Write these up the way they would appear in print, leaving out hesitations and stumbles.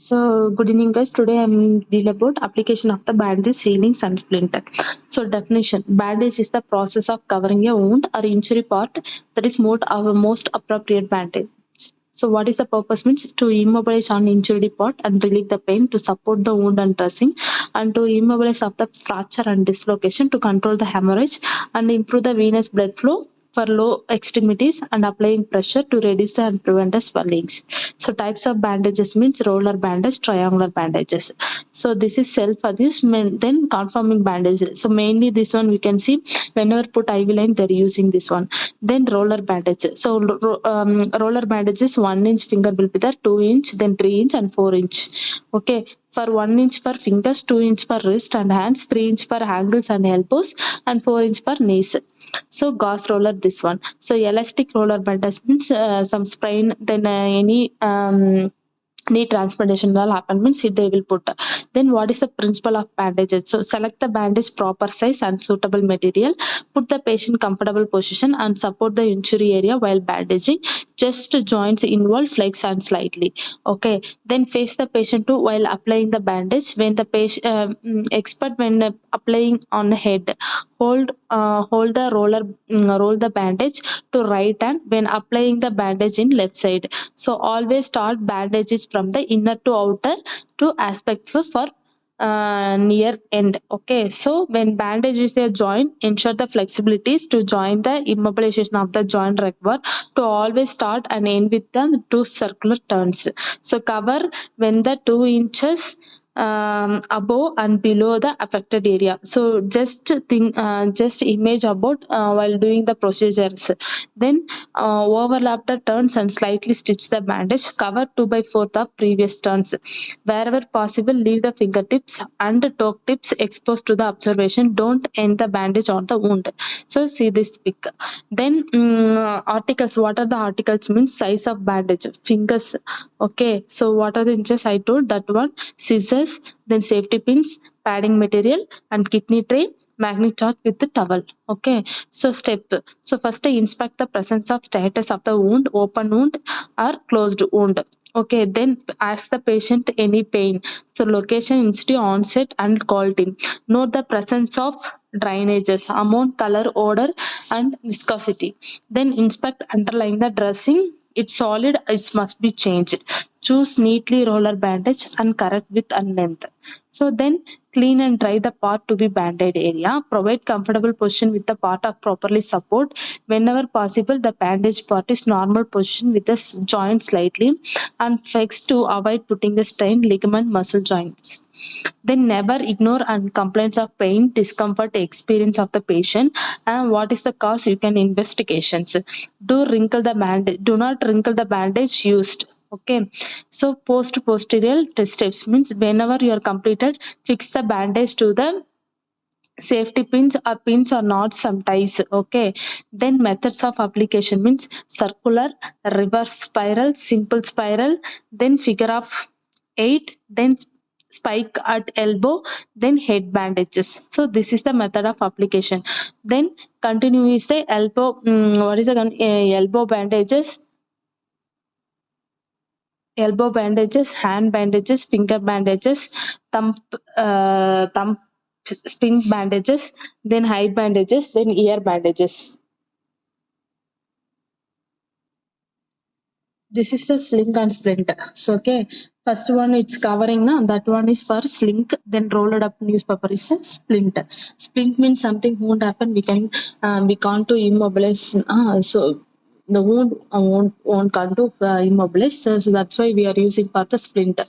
So, good evening, guys. Today I'm deal about application of the bandage, sealings, and splint. So, definition: bandage is the process of covering a wound or injury part that is more our most appropriate bandage. So, what is the purpose? Means to immobilize on injured part and relieve the pain, to support the wound and dressing, and to immobilize of the fracture and dislocation, to control the hemorrhage and improve the venous blood flow for low extremities, and applying pressure to reduce the and prevent the swellings. So types of bandages means roller bandage, triangular bandages. So this is self-adhesive, then conforming bandages. So mainly this one we can see whenever put IV line they're using this one. Then roller bandages. So roller bandages 1 inch finger will be there, 2 inch, then 3 inch and 4 inch. Okay. For 1 inch for fingers, 2 inch for wrist and hands, 3 inch for ankles and elbows, and 4 inch for knees. So gauze roller this one. So elastic roller bandage means some sprain, then any knee transplantation will happen means they will put. Then what is the principle of bandages? So select the bandage proper size and suitable material, put the patient comfortable position and support the injury area while bandaging. Just joints involved, flex and slightly. Okay. Then face the patient to while applying the bandage. When the patient expert when applying on the head, hold the roll the bandage to right hand when applying the bandage in left side. So always start bandages from the inner to outer to aspect for near end. Okay, so when bandage is a joint, ensure the flexibilities to join the immobilization of the joint required to always start and end with the two circular turns. So cover when the 2 inches above and below the affected area. So just image about while doing the procedures. Then overlap the turns and slightly stitch the bandage. Cover 2/4 of previous turns. Wherever possible, leave the fingertips and toe tips exposed to the observation. Don't end the bandage on the wound. So see this pic. Then articles. What are the articles? Means size of bandage. Fingers. Okay. So what are the inches I told? That one. Scissors. Then safety pins, padding material, and kidney tray. Magnet torch with the towel. Okay. So step. So first inspect the presence of status of the wound, open wound or closed wound. Okay, then ask the patient any pain. So location, institute, onset and call team. Note the presence of drainages, amount, color, odor and viscosity. Then inspect underlying the dressing. It's solid, it must be changed. Choose neatly roller bandage and correct width and length. So then clean and dry the part to be banded area. Provide comfortable position with the part of properly support. Whenever possible, the bandage part is normal position with the joint slightly and fixed to avoid putting the strain ligament muscle joints. Then never ignore and complaints of pain, discomfort, experience of the patient, and what is the cause you can investigations. Do not wrinkle the bandage used. Okay, so posterior test steps means whenever you are completed, fix the bandage to the safety pins or not some ties. Okay, then methods of application means circular, reverse spiral, simple spiral, then figure of 8, then spike at elbow, then head bandages. So this is the method of application. Then continue is the elbow. What is the elbow bandages? Elbow bandages, hand bandages, finger bandages, thumb spin bandages, then hide bandages, then ear bandages. This is the sling and splint. So okay, first one it's covering now. That one is for sling. Then rolled up newspaper is a splint. Splint means something won't happen. We can't to immobilize. So the wound won't come to immobilize. So that's why we are using for the splint.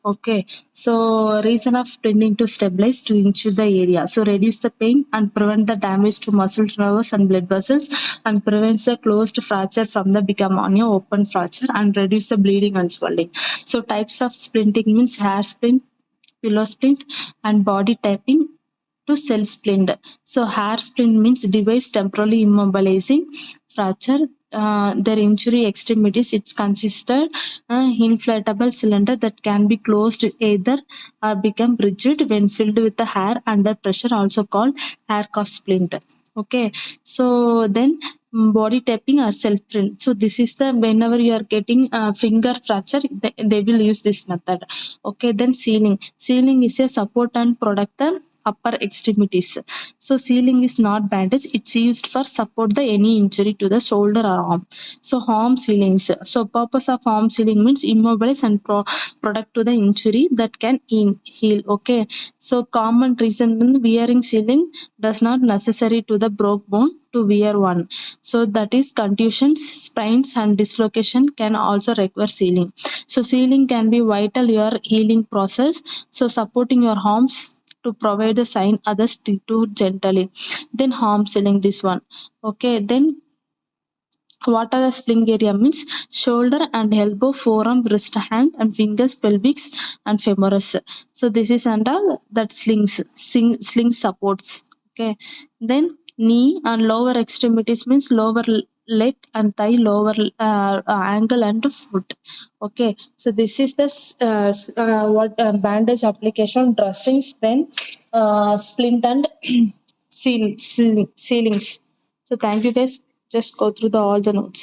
Okay. So reason of splinting to stabilize to ensure the area. So reduce the pain and prevent the damage to muscles, nerves and blood vessels, and prevents the closed fracture from the become on your open fracture and reduce the bleeding and swelling. So types of splinting means hair splint, pillow splint, and body tapping to self splint. So hair splint means device temporarily immobilizing fracture. Their injury extremities, it's consisted inflatable cylinder that can be closed either or become rigid when filled with the hair under pressure, also called hair cuff splint. Okay, so then body tapping or self print. So this is the whenever you are getting finger fracture, they will use this method. Okay, then sealing. Sealing is a support and protect the upper extremities. So sealing is not bandage; it's used for support the any injury to the shoulder or arm. So arm sealings. So purpose of arm sealing means immobilize and product to the injury that can heal. Okay, so common reason in wearing sealing does not necessary to the broke bone to wear one. So that is contusions, sprains and dislocation can also require sealing. So sealing can be vital your healing process. So supporting your arms to provide the sign others to gently. Then arm sealing this one. Okay, then what are the sling area means shoulder and elbow, forearm, wrist, hand and fingers, pelvis and femoris. So this is under that sling supports. Okay. Then knee and lower extremities means lower leg and thigh, lower ankle and foot. Okay. So this is the what bandage application, dressings, then splint and sealings. So thank you guys. Just go through all the notes.